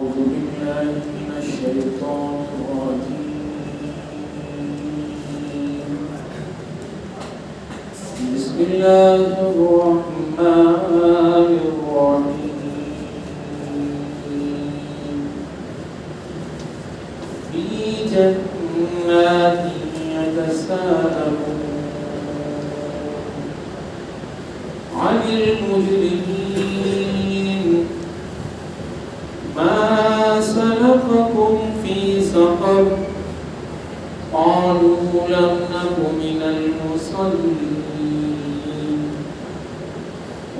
أعوذ بالله من الشيطان الرجيم. بسم الله الرحمن الرحيم. في جنات يتساءلون عن المجرمين ما سلككم في سقر قالوا لم نك من المصلين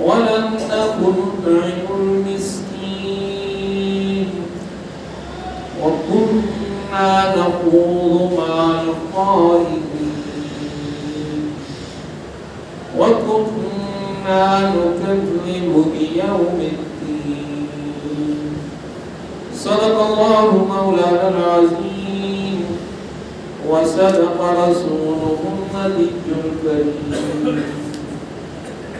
ولم نك نطعم المسكين وكنا نخوض مع الخائضين وكنا نكذب بيوم الدين. صدق الله مولانا العظيم وصدق رسوله النبي الكريم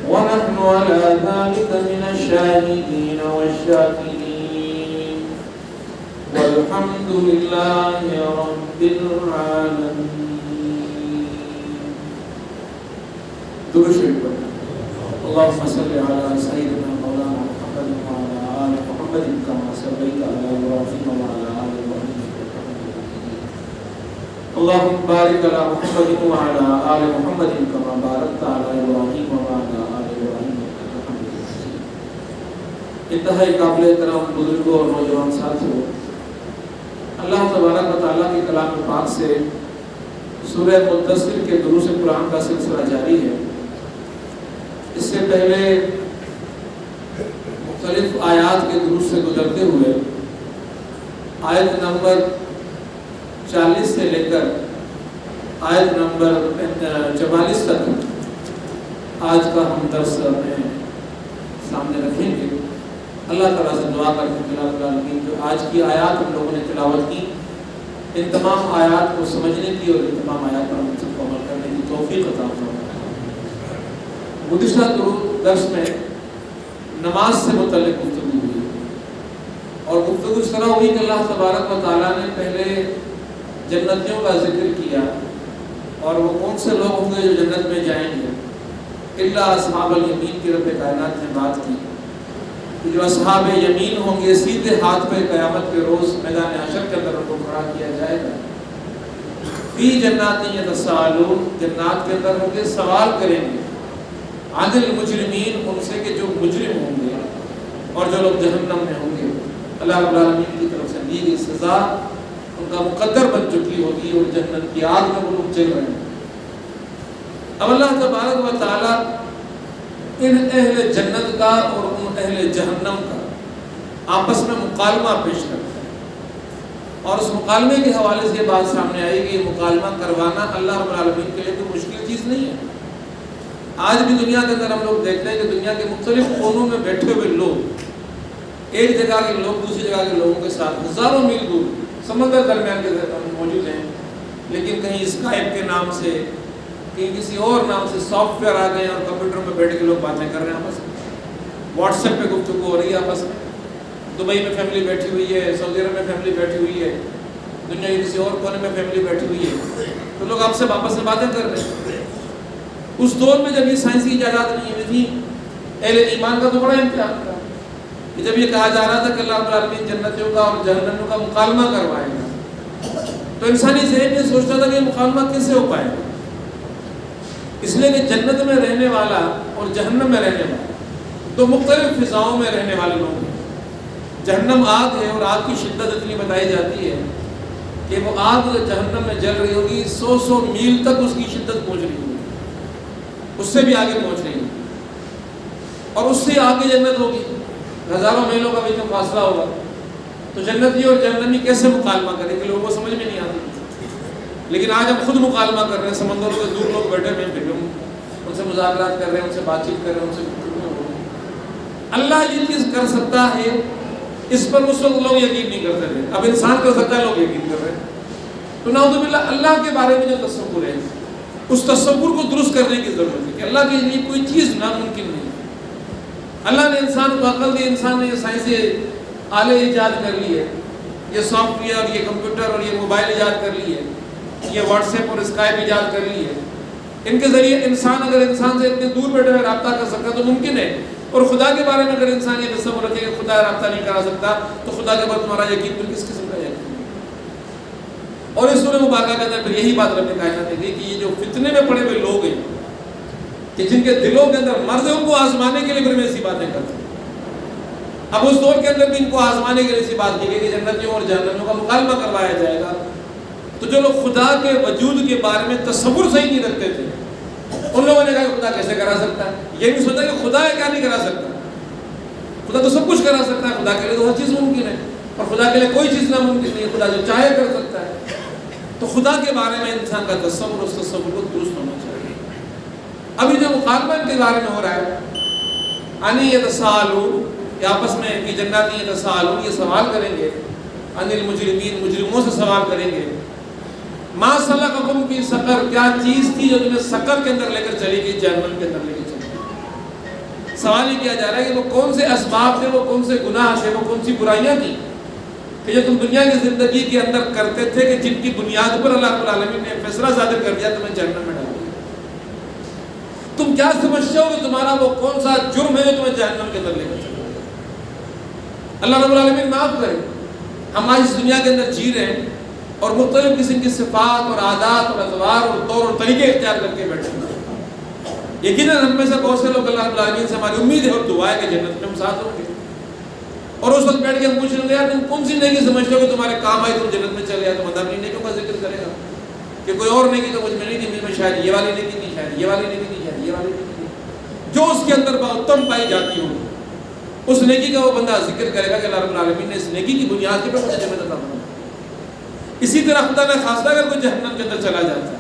ونحن على ذلك من الشاهدين والشاكرين والحمد لله رب العالمين. اللهم صل على سيدنا مولانا محمد وعلى آل محمد كما صليت على إبراهيم وعلى آل إبراهيم إنك حميد مجيد. اللهم بارك على محمد وعلى آل محمد كما باركت على إبراهيم وعلى آل إبراهيم إنك حميد مجيد. انتہائی قابل احترام بزرگوں اور نوجوان ساتھیوں، اللہ تبارک و تعالیٰ کے کلام پاک سے سورہ مدثر کے دروس قرآن کا سلسلہ جاری ہے. اس سے پہلے مختلف آیات کے دروس سے گزرتے ہوئے آیت نمبر 40 سے لے کر آیت نمبر 44 تک آج کا ہم درس اپنے سامنے رکھیں گے. اللہ تعالیٰ سے دعا کرتے ہیں رب العالمین جو آج کی آیات ہم لوگوں نے تلاوت کی، ان تمام آیات کو سمجھنے کی اور ان تمام آیات پر ہم سب کو عمل کرنے کی توفیق عطا فرمائے. گزشتہ درس میں نماز سے متعلق گفتگو ہوئی اور گفتگو اس طرح ہوئی کہ اللہ تبارک و تعالیٰ نے پہلے جنتیوں کا ذکر کیا اور وہ کون سے لوگ ہوں گے جو جنت میں جائیں گے. الا اصحاب الیمین کی رب کائنات نے بات کی کہ جو اصحاب یمین ہوں گے سیدھے ہاتھ پہ قیامت کے روز میدان حشر کے اندر ان کو کھڑا کیا جائے گا. فی جنات یتساءلون، جنات کے اندر ہوں گے سوال کریں گے عن المجرمین، ان سے کہ جو مجرم ہوں گے اور جو لوگ جہنم میں ہوں گے. اللہ رب العالمین کی طرف سے دی گئی سزا ان کا مقدر بن چکی ہوگی اور جنت کی آگ میں وہ لوگ جل رہے ہیں. اب اللہ تبارک و تعالیٰ ان اہل جنت کا اور ان اہل جہنم کا آپس میں مکالمہ پیش کرتا ہے اور اس مکالمے کے حوالے سے یہ بات سامنے آئی کہ یہ مکالمہ کروانا اللہ رب العالمین کے لیے کوئی مشکل چیز نہیں ہے. آج بھی دنیا کے اندر ہم لوگ دیکھتے ہیں کہ دنیا کے مختلف کونوں میں بیٹھے ہوئے لوگ، ایک جگہ کے لوگ دوسری جگہ کے لوگوں کے ساتھ ہزاروں میل دور سمندر درمیان کے موجود ہیں، لیکن کہیں اسکائپ کے نام سے، کہیں کسی اور نام سے سافٹ ویئر آ گئے اور کمپیوٹر میں بیٹھ کے لوگ باتیں کر رہے ہیں آپس میں. واٹس ایپ پہ گفتگو ہو رہی ہے آپس میں. دبئی میں فیملی بیٹھی ہوئی ہے، سعودی عرب میں فیملی بیٹھی ہوئی ہے، دنیا کے کسی اور کونے میں فیملی بیٹھی ہوئی ہے، تو لوگ آپ سے آپس میں باتیں کر رہے ہیں. اس دور میں جب یہ سائنسی ایجادات نہیں ہوئی تھی، اہل ایمان کا تو بڑا امتحان تھا کہ جب یہ کہا جا رہا تھا کہ اللہ رب العالمین جنتیوں کا اور جہنمیوں کا مکالمہ کروائے گا، تو انسانی ذہن یہ سوچتا تھا کہ یہ مکالمہ کیسے ہو پائے گا. اس لیے کہ جنت میں رہنے والا اور جہنم میں رہنے والا دو مختلف فضاؤں میں رہنے والے لوگ ہیں. جہنم آگ ہے اور آگ کی شدت اتنی بتائی جاتی ہے کہ وہ آگ جہنم میں جل رہی ہوگی 100 میل تک اس کی شدت پہنچ رہی ہوگی، اس سے بھی آگے پہنچ رہی ہے، اور اس سے آگے جنت ہوگی، ہزاروں میلوں کا بھی فاصلہ ہوگا. تو جنتی اور جہنمی کیسے مکالمہ کریں گے؟ لوگوں کو سمجھ میں نہیں آتی. لیکن آج ہم خود مکالمہ کر رہے ہیں، سمندروں سے دور لوگ بیٹھے ہوئے ہیں، پھر ہم ان سے مذاکرات کر رہے ہیں، ان سے بات چیت کر رہے ہیں، ان سے گفتگو ہو رہی ہے. اللہ یہ چیز کر سکتا ہے، اس پر اس وقت لوگ یقین نہیں کرتے تھے. اب انسان کر سکتا ہے، لوگ یقین کر رہے ہیں. تو نعوذ باللہ اللہ کے بارے میں جو تصور ہے اس تصور کو درست کرنے کی ضرورت ہے کہ اللہ کے لیے کوئی چیز ناممکن نہیں. اللہ نے انسان کو عقل دی، انسان نے یہ سائنسی آلے ایجاد کر لیے، یہ سافٹ ویئر، یہ کمپیوٹر اور یہ موبائل ایجاد کر لیے، یہ واٹس ایپ اور اسکائپ ایجاد کر لیے، ان کے ذریعے انسان اگر انسان سے اتنے دور بیٹھے ہوئے رابطہ کر سکتا تو ممکن ہے. اور خدا کے بارے میں اگر انسان یہ تصور رکھے کہ خدا رابطہ نہیں کرا سکتا تو خدا کے بعد تمہارا یقین پھر کس قسم کا یقین؟ اور اس سورہ مبارکہ کے اندر پھر یہی بات رب کائنات نے کہی کہ یہ جو فتنے میں پڑے ہوئے لوگ ہیں کہ جن کے دلوں کے اندر مرض ہے، ان کو آزمانے کے لیے پھر میں ایسی باتیں کرتا ہوں. اب اس دور کے اندر بھی ان کو آزمانے کے لیے ایسی بات کی گئی کہ جنتیوں اور جہنمیوں کا مکالمہ کروایا جائے گا. تو جو لوگ خدا کے وجود کے بارے میں تصور صحیح نہیں رکھتے تھے، ان لوگوں نے کہا کہ خدا کیسے کرا سکتا ہے. یہ نہیں سوچا کہ خدا ہے کیا نہیں کرا سکتا. خدا تو سب کچھ کرا سکتا ہے، خدا کے لیے تو ہر چیز ممکن ہے، اور خدا کے لیے کوئی چیز ناممکن نہیں ہے. خدا جو چاہے کر سکتا ہے. تو خدا کے بارے میں انسان کا تصور، اس تصور کو درست ہونا چاہیے. ابھی جو مقابلہ ان کے بارے میں ہو رہا ہے، انی یتساءلون، کہ آپس میں کہ جناتی یتساءلون، یہ سوال کریں گے، عن المجرمین، مجرموں سے سوال کریں گے، ما سلککم فی سقر، کیا چیز تھی جو تمہیں سقر کے اندر لے کر چلی گئی، جہنم کے اندر لے کر چلی گئی. سوال یہ کیا جا رہا ہے کہ وہ کون سے اسباب تھے، وہ کون سے گناہ تھے، وہ کون سی برائیاں تھیں کہ جو تم دنیا کی زندگی کے اندر کرتے تھے کہ جن کی بنیاد پر اللہ رب العالمین نے فیصلہ صادر کر دیا تمہیں جہنم میں ڈال دیا. تم کیا سمجھتے ہو کہ تمہارا وہ کون سا جرم ہے جو تمہیں جہنم کے اندر لے کر چلا گیا؟ اللہ رب العالمین معاف کرے. ہم آج اس دنیا کے اندر جی رہے ہیں اور مختلف قسم کی صفات اور عادات اور اطوار اور طور اور طریقے اختیار کر کے بیٹھے ہیں. یقیناً ہم میں سے بہت سے لوگ اللہ رب العالمین سے ہماری امید ہے اور دعا ہے کہ جنت میں ہم ساتھ ہوں گے. اور اس وقت بیٹھ کے ہم پوچھ رہے ہیں تم کون سی نیکی سمجھتے ہو کہ تمہارے کام آئی، تم جنت میں چلے جائے. تو مطلب نیکیوں کا ذکر کرے گا کہ کوئی اور نیکی تو مجھ میں نہیں تھی، مجھ میں شاید یہ والی نیکی تھی، شاید یہ والی نیکی تھی، شاید یہ والی نیکی تھی. جو اس کے اندر بہتم پائی جاتی ہو اس نیکی کا وہ بندہ ذکر کرے گا کہ اللہ رب العالمین نے اس نیکی کی بنیاد کے پر مجھے جنت عطا فرمائی. اسی طرح خدا نے خاصہ اگر کوئی جہنم کے اندر چلا جاتا ہے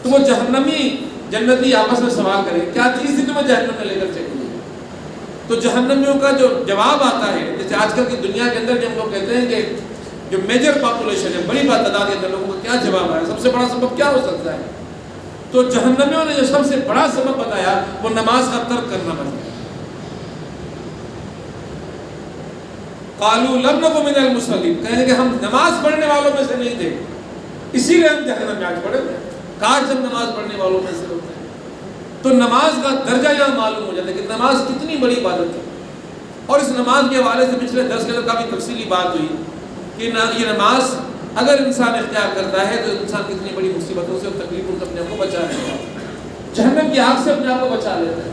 تو وہ جہنمی جنتی آپس میں سوال کرے کیا چیز تھی تمہیں جہنم میں لے کر چلی گئی. تو جہنمیوں کا جو جواب آتا ہے، جیسے آج کل کی دنیا کے اندر جب لوگ کہتے ہیں کہ جو میجر پاپولیشن ہے، بڑی تعداد کے اندر لوگوں کا کیا جواب آیا، سب سے بڑا سبب کیا ہو سکتا ہے؟ تو جہنمیوں نے جو سب سے بڑا سبب بتایا وہ نماز کا ترک کرنا بتایا. قالوا لم نکن من المصلین، کہنے کہ ہم نماز پڑھنے والوں میں سے نہیں تھے، اسی لیے ہم جہنم میں آج پڑے تھے. کاش جب نماز پڑھنے والوں میں سے ہوتے ہیں. تو نماز کا درجہ یہاں معلوم ہو جاتا ہے کہ نماز کتنی بڑی عبادت ہے. اور اس نماز کے حوالے سے پچھلے درس کے اندر کافی تفصیلی بات ہوئی کہ یہ نماز اگر انسان اختیار کرتا ہے تو انسان کتنی بڑی مصیبتوں سے اور تکلیفوں سے اپنے آپ کو بچا لیتا ہے، جہنم کی آگ سے اپنے آپ کو بچا لیتا ہے.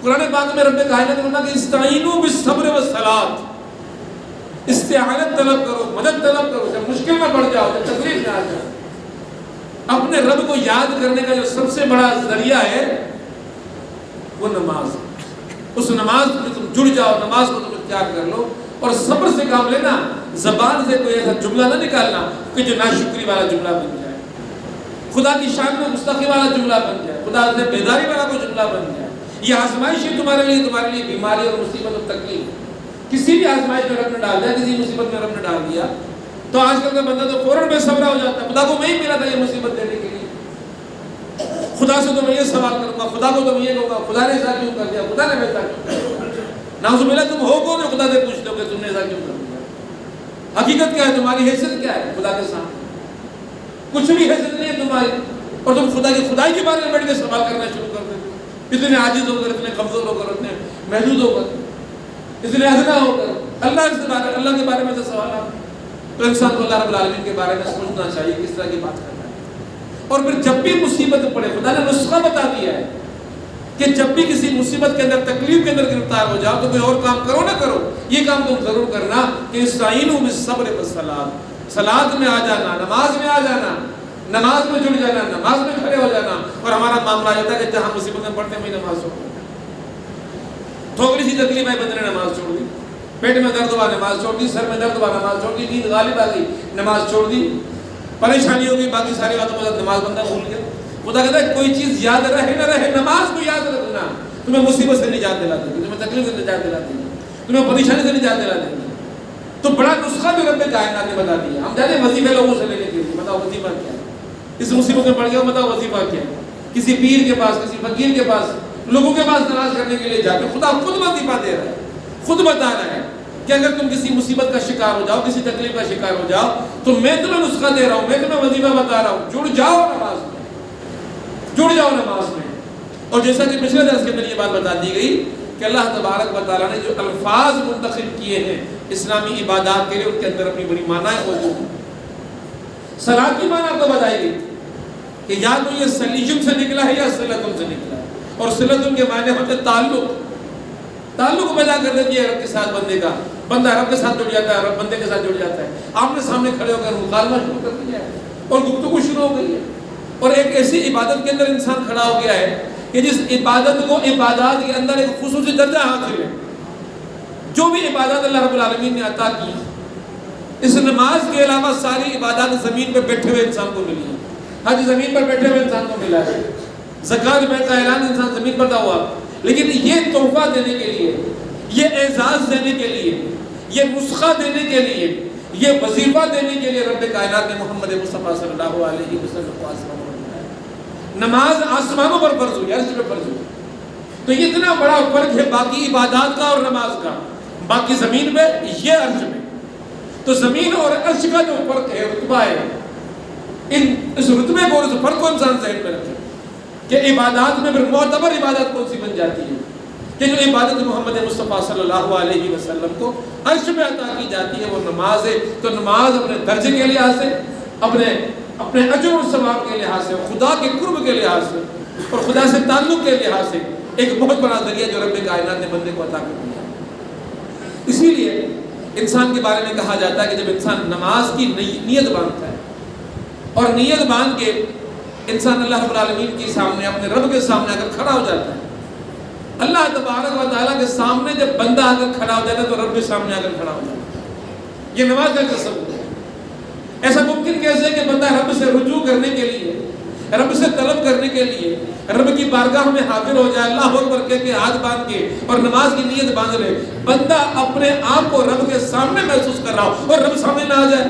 قرآن پاک میں رب کائنات نے کہا کہ استعینوا بالصبر والصلاۃ، استعانت طلب کرو، مدد طلب کرو جب مشکل میں پڑ جاؤ، جب تکلیف میں آ جاؤ. اپنے رب کو یاد کرنے کا جو سب سے بڑا ذریعہ ہے وہ نماز. اس نماز میں تم جڑ جاؤ، نماز کو تم اختیار کر لو اور صبر سے کام لینا. زبان سے کوئی ایسا جملہ نہ نکالنا کہ جو ناشکری والا جملہ بن جائے، خدا کی شان میں گستاخی والا جملہ بن جائے، خدا سے بیداری والا کوئی جملہ بن جائے. یہ آزمائش ہے تمہارے لیے بیماری اور مصیبت اور تکلیف. کسی بھی آزمائش میں رب نے ڈال دیا، کسی مصیبت میں رب نے ڈال دیا تو آج کل کا بندہ تو فوراً بے صبر ہو جاتا ہے. خدا کو میں ہی ملا تھا یہ مصیبت دینے کے لیے، خدا سے تو میں یہ سوال کروں گا، خدا کو تو میں یہ کہوں گا خدا نے ایسا کیوں کر دیا، خدا نے ویسا کیوں کر دیا. نعوذ باللہ تم ہو کون، خدا سے پوچھتے ہو کہ تم نے ایسا کیوں کر دیا. حقیقت کیا ہے تمہاری، حیثیت کیا ہے خدا کے سامنے؟ کچھ بھی حیثیت نہیں ہے تمہاری، اور تم خدا کی خدائی کے بارے میں بیٹھ کے سوال کرنا شروع کر دیتے. اتنے عاجز ہو کر، اتنے کمزور ہو کر، اتنے محدود ہو کر، اتنے ادنا ہو کر اللہ کے بارے میں سے سوالات. تو انسان کو اللہ رب العالمین کے بارے میں سوچنا چاہیے کس طرح کی بات کرنا ہے. اور پھر جب بھی مصیبت پڑے، خدا نے نسخہ بتا دیا ہے کہ جب بھی کسی مصیبت کے اندر، تکلیف کے اندر گرفتار ہو جاؤ تو کوئی اور کام کرو نہ کرو، یہ کام تم ضرور کرنا کہ استعینوا بالصبر والصلاۃ، صلاۃ میں آ جانا، نماز میں آ جانا، نماز میں جڑ جانا، نماز میں کھڑے ہو جانا. اور ہمارا معاملہ ہوتا ہے کہ جہاں مصیبت میں پڑھتے ہیں وہیں نماز چھوڑ دیں. تھوڑی سی تکلیف ہے بندے نے نماز چھوڑ دی، پیٹ میں درد ہوا نماز چھوڑ دی، سر میں درد ہوا نماز چھوڑ دی، نیند غالب آ گئی نماز چھوڑ دی، پریشانی ہو گئی، باقی ساری باتوں کے ساتھ نماز بندہ بھول گیا. خدا کہتا ہے کوئی چیز یاد رہے نہ رہے، نماز کو یاد رکھنا تمہیں مصیبت سے نجات دلا دے گی، تمہیں تکلیف سے نجات دلا دے گی، تمہیں پریشانی سے نجات دلا دے گی. تو بڑا نسخہ جو رب کائنات نے بتا دیا. ہم جانے وظیفے لوگوں سے لینے کے لیے، بتاؤ وظیفہ کیا ہے، اس مصیبت میں پڑ گیا بتاؤ وظیفہ کیا ہے. کسی پیر کے پاس، کسی فقیر کے پاس، لوگوں کے پاس تلاش کرنے کے لیے جاتے. خدا خود وظیفہ دے رہا ہے، خود بتا رہا ہے کہ اگر تم کسی مصیبت کا شکار ہو جاؤ، کسی تکلیف کا شکار ہو جاؤ، تو میں تمہیں نسخہ دے رہا ہوں، میں تمہیں وظیفہ بتا رہا ہوں، جڑ جاؤ نماز میں، جڑ جاؤ نماز میں۔ اور جیسا کہ پچھلے درس کے اندر یہ بات بتا دی گئی کہ اللہ تبارک و تعالیٰ نے جو الفاظ منتخب کیے ہیں اسلامی عبادات کے لیے، ان کے اندر اپنی بڑی معنی موجود ہے۔ صلاۃ کی معنی آپ کو بتائی گئی کہ یا تو یہ سلیجم سے نکلا ہے یا صلتم سے نکلا ہے، اور صلتم کے معنی ہوتے ہیں تعلق پیدا کر دیتی ہے رب کے ساتھ بندے کا، بندہ رب کے ساتھ جڑ جاتا ہے، رب بندے کے ساتھ جڑ جاتا ہے، آمنے سامنے کھڑے ہو کر مکالمہ شروع کر دیا ہے اور گفتگو شروع ہو گئی ہے، اور ایک ایسی عبادت کے اندر انسان کھڑا ہو گیا ہے کہ جس عبادت کو عبادات کے اندر ایک خصوصی درجہ حاصل ہے۔ جو بھی عبادت اللہ رب العالمین نے عطا کی، اس نماز کے علاوہ ساری عبادات زمین پر بیٹھے ہوئے انسان کو ملی ہے، حج زمین پر بیٹھے ہوئے انسان کو ملا ہے، زکوٰۃ بیت کا اعلان انسان زمین پر تھا ہوا، لیکن یہ تحفہ دینے کے لیے، یہ اعزاز دینے کے لیے، یہ نسخہ دینے کے لیے، یہ وظیفہ دینے کے لیے رب کائنات نے محمد مصطفیٰ صلی اللہ علیہ وسلم کو آسمانوں پر بھیجا۔ نماز آسمانوں پر فرض ہوئی، عرش پہ فرض ہوئی، تو یہ اتنا بڑا فرق ہے باقی عبادات کا اور نماز کا، باقی زمین پہ یہ عرش میں، تو زمین اور عرش کا جو فرق ہے، رتبہ ہے، اس رتبے کو، اس فرق کو انسان ذہن میں رکھے کہ عبادات میں پھر معتبر عبادت کون سی بن جاتی ہے، کہ جو عبادت محمد مصطفیٰ صلی اللہ علیہ وسلم کو عرش میں عطا کی جاتی ہے وہ نماز ہے۔ تو نماز اپنے درجے کے لحاظ سے، اپنے اجر و ثواب کے لحاظ سے، خدا کے قرب کے لحاظ سے اور خدا سے تعلق کے لحاظ سے ایک بہت بڑا ذریعہ جو رب کائنات نے بندے کو عطا کر دیا۔ اسی لیے انسان کے بارے میں کہا جاتا ہے کہ جب انسان نماز کی نیت باندھتا ہے اور نیت باندھ کے انسان اللہ رب العالمین کے سامنے، اپنے رب کے سامنے آ کر کھڑا ہو جاتا ہے، اللہ تبارک و تعالیٰ کے سامنے جب بندہ آ کر کھڑا ہو جاتا ہے تو رب کے سامنے آ کر کھڑا ہو جاتا ہے۔ یہ نماز کا تصور ہے۔ ایسا ممکن کیسے کہ بندہ رب سے رجوع کرنے کے لیے، رب سے طلب کرنے کے لیے رب کی بارگاہ میں حاضر ہو جائے، اللہ اکبر کہہ کے ہاتھ باندھ کے اور نماز کی نیت باندھ لے، بندہ اپنے آپ کو رب کے سامنے محسوس کر رہا ہو اور رب سامنے نہ آ جائے،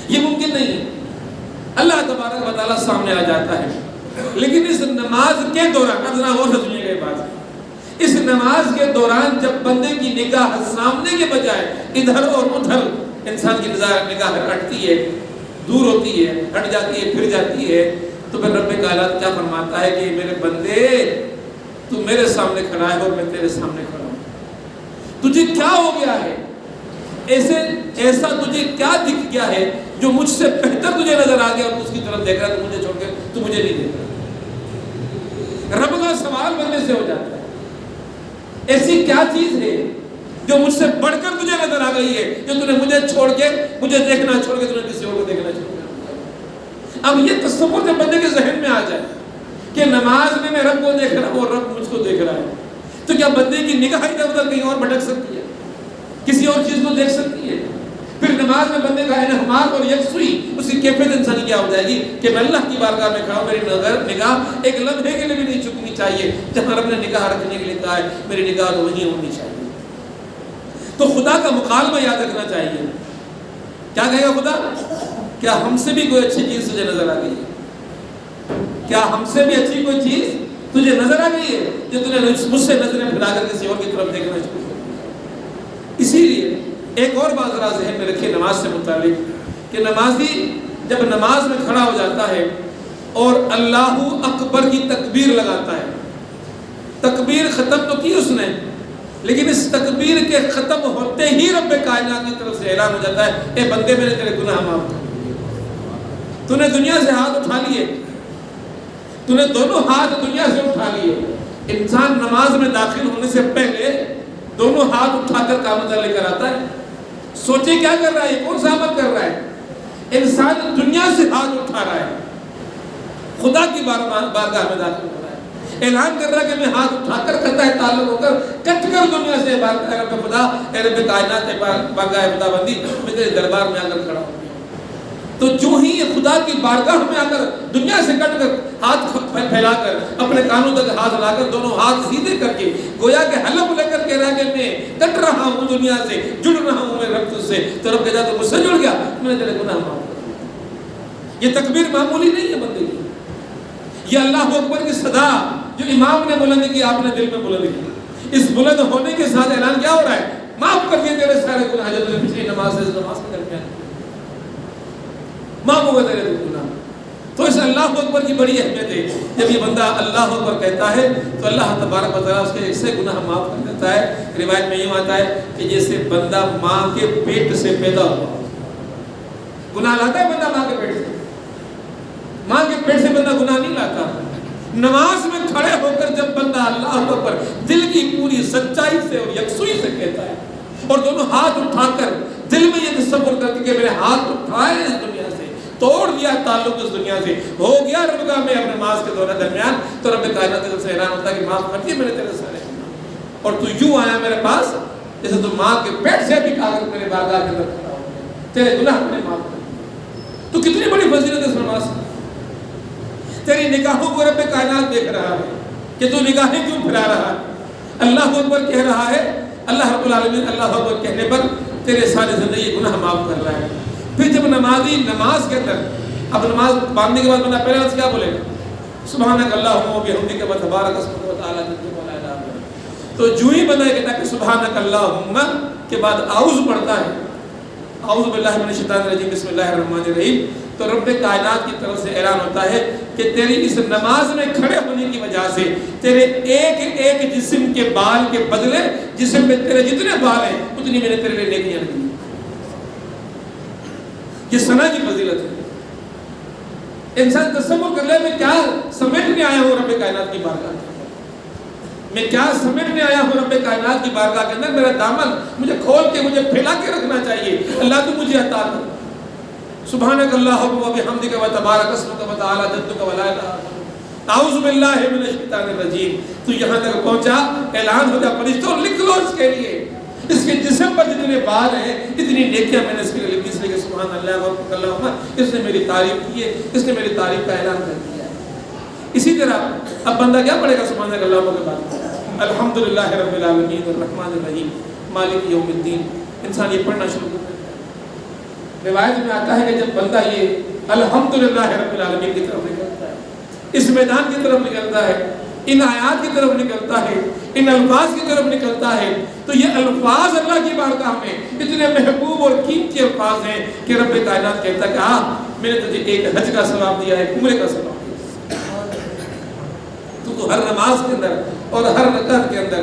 یہ ممکن نہیں ہے۔ اللہ تبارک و تعالیٰ سامنے آ جاتا ہے، لیکن اس نماز کے دوران، اب ذرا غور سے سنیے گا یہ بات، اس نماز کے دوران جب بندے کی نگاہ سامنے کے بجائے ادھر اور ادھر انسان کی نگاہ ہٹتی ہے، دور ہوتی ہے، ہٹ جاتی ہے، پھر جاتی ہے، تو پھر رب کائنات کیا فرماتا ہے کہ میرے بندے تو میرے سامنے کھڑا ہے اور میں تیرے سامنے کھڑا ہوں، تجھے کیا ہو گیا ہے، ایسا تجھے کیا دکھ گیا ہے جو مجھ سے بہتر تجھے نظر آ گیا اور اس کی طرف دیکھ رہا ہے، تو مجھے چھوڑ کے تو مجھے نہیں دیکھ رہا۔ رب کا سوال بندے سے ہو جاتا ہے، ایسی کیا چیز ہے جو مجھ سے بڑھ کر تجھے نظر آ گئی ہے، جو تُو نے مجھے چھوڑ کے، مجھے دیکھنا چھوڑ کے تُو نے کسی اور کو دیکھنا چھوڑ کے۔ اب یہ تصور جب بندے کے ذہن میں آ جائے کہ نماز میں رب کو دیکھ رہا ہوں اور رب مجھ کو دیکھ رہا ہے، تو کیا بندے کی نگاہ ادھر ادھر کہیں اور بھٹک سکتی ہے، کسی اور چیز کو دیکھ سکتی ہے؟ پھر نماز میں بندے کا انہماک اور یکسوئی، اس کی کیفیت انسانی کیا ہو جائے گی کہ میں اللہ کی بارگاہ میں کھڑا ہوں، میری نگاہ ایک لمحے کے لیے بھی نہیں چکنی چاہیے، جہاں رب نے نگاہ رکھنے کے لیے کہا ہے میری نگاہ تو وہیں ہونی چاہیے۔ تو خدا کا مکالمہ یاد رکھنا چاہیے، کیا کہے گا خدا؟ کیا ہم سے بھی کوئی اچھی چیز تجھے نظر آ گئی ہے؟ کیا ہم سے بھی اچھی کوئی چیز تجھے نظر آ گئی ہے جو تُو نے مجھ سے نظریں پھیلا کر کسی اور کی طرف دیکھنا شروع کر دیا؟ اسی لیے ایک اور بات ذرا ذہن میں رکھیے نماز سے متعلق کہ نمازی جب نماز میں کھڑا ہو جاتا ہے اور اللہ اکبر کی تکبیر لگاتا ہے، تکبیر ختم تو کی اس نے، لیکن اس تکبیر کے ختم ہوتے ہی رب کائنات کی طرف سے اعلان ہو جاتا ہے اے بندے میں نے تیرے گناہ معاف کر دیے، تو نے دنیا سے ہاتھ اٹھا لیے، تو نے دونوں ہاتھ دنیا سے اٹھا لیے۔ انسان نماز میں داخل ہونے سے پہلے دونوں ہاتھ اٹھا کر کام لے کر آتا ہے، سوچے کیا کر رہا ہے، کون سا عمل کر رہا ہے؟ انسان دنیا سے ہاتھ اٹھا رہا ہے، خدا کی بارگاہ میں داخل ہو رہا ہے، اعلان کر رہا ہے کہ میں ہاتھ اٹھا کر قطع تعلق ہو کر کٹ کر دنیا سے رب خدا، اے رب کائنات، بارگاہ خدا بندی، میں تیرے دربار میں آ کر کھڑا ہوں۔ تو جو ہی یہ خدا کی بارگاہ میں آ کر دنیا سے کٹ کر ہاتھ پھیلا کر اپنے کانوں تک ہاتھ لا کر دونوں ہاتھ سیدھے کر کے گویا کہ حلف لے کر کہہ رہا ہے کہ میں کٹ رہا ہوں دنیا سے، جڑ رہا ہوں میں رب سے، تو رب کہتا تو مجھ سے جڑ گیا، میں نے تیرے گناہ معاف کر دیا۔ یہ تکبیر معمولی نہیں ہے بندے کی، یہ اللہ اکبر کی صدا جو امام نے بلند کی، آپ نے دل میں بلند کی، اس بلند ہونے کے ساتھ اعلان کیا ہو رہا ہے؟ معاف کر دیے تیرے سارے گناہ جو تیرے پچھلی نماز سے اس نماز کے درمیان معاف ہو گئے تیرے گناہ. تو اس اللہ اکبر کی بڑی اہمیت ہے. جب یہ بندہ اللہ اکبر کہتا ہے تو اللہ تبارک و تعالیٰ اس کے ایسے گناہ معاف کر دیتا ہے. روایت میں یوں آتا ہے کہ جیسے بندہ ماں کے پیٹ سے پیدا ہوا. گناہ لاتا ہے بندہ ماں کے پیٹ سے؟ ماں کے پیٹ سے بندہ گناہ نہیں لاتا. نماز میں کھڑے ہو کر جب بندہ اللہ اکبر دل کی پوری سچائی سے اور یکسوئی سے کہتا ہے اور دونوں ہاتھ اٹھا کر دل میں یہ تصور کرتے کہ میرے ہاتھ اٹھائے اس دنیا سے, توڑ دیا تعلق اس دنیا سے, ہو گیا ربگاہ میں اپنے نماز کے دورہ درمیان, تو رب کائنات کی طرف سے اعلان ہوتا ہے کہ معاف کر دیے میں نے تیرے سارے گناہ, اور تو یوں آیا میرے پاس جیسے تو ماں کے پیٹ سے بھی کھا کر میرے بارگاہ کے اندر کھڑا ہو گیا, تیرے گناہ میں نے معاف کر دیے. تو کتنی بڑی فضیلت ہے اس نماز کی. تیری نگاہوں کو رب کائنات دیکھ رہا ہے کہ تو نگاہیں کیوں پھرا رہا ہے. اللہ اکبر کہہ رہا ہے, اللہ رب العالمین اللہ اکبر کہنے پر تیرے سارے زندگی گناہ معاف کر رہا ہے. پھر جب نمازی نماز کے اندر, اب نماز باندھنے کے بعد بندہ پہلے وقت کیا بولے گا؟ سبحانک اللہم و بحمدک و تبارک اسمک و تعالی جدک و لا الہ الا انت. تو جو ہی بندہ کہتا ہے کہ سبحانک اللہم کے بعد اعوذ پڑھتا ہے, اعوذ باللہ من الشیطان الرجیم بسم اللہ الرحمن الرحیم, تو رب کائنات کی طرف سے اعلان ہوتا ہے کہ تیری اس نماز میں کھڑے ہونے کی وجہ سے تیرے ایک ایک جسم کے بال کے بدلے جسم میں تیرے جتنے بال ہیں اتنی میں نے تیرے لیے نیکیاں رکھی. یہ ثنا کی فضیلت ہے. انسان تصور کر لے میں کیا سمیٹنے آیا ہوں رب کائنات کی بارگاہ کے اندر, میں کیا سمیٹنے آیا ہوں رب کائنات کی بارگاہ کے اندر. میرا دامن مجھے کھول کے مجھے پھیلا کے رکھنا چاہیے. اللہ تو مجھے عطا کر. سبحانک اللہم و بحمدک و تبارک اسمک و تعالی جدک و لا الہ الا انت. اعوذ باللہ من الشیطان الرجیم. تو یہاں تک پہنچا, اعلان ہو جا فرشتوں لکھ لو اس کے لیے, اس کے جسم پر جتنے بال ہیں اتنی نیکیاں میں نے اس کے لیے لکھی, اس لیے کہ سبحان اللہ و اللہم, اس نے میری تعریف کی ہے, اس نے میری تعریف کا اعلان کر دیا ہے. اسی طرح اب بندہ کیا پڑھے گا سبحان اللہ کے بعد؟ الحمدللہ رب العالمین الرحمن الرحیم مالک یوم الدین. انسان یہ پڑھنا شروع کرتا ہے. روایت میں آتا ہے کہ جب بندہ یہ الحمدللہ رب العالمین کی طرف نکلتا ہے, اس میدان کی طرف نکلتا ہے, ان آیات کی طرف نکلتا ہے, ان الفاظ کی طرف نکلتا ہے, تو یہ الفاظ اللہ کی بارگاہ میں اتنے محبوب اور قیمتی الفاظ ہیں کہ رب کائنات کہتا ہے کہ ہاں میں نے تجھے ایک حج کا ثواب دیا ہے, ایک عمرے کا ثواب دیا. تو ہر نماز کے اندر اور ہر رکعت کے اندر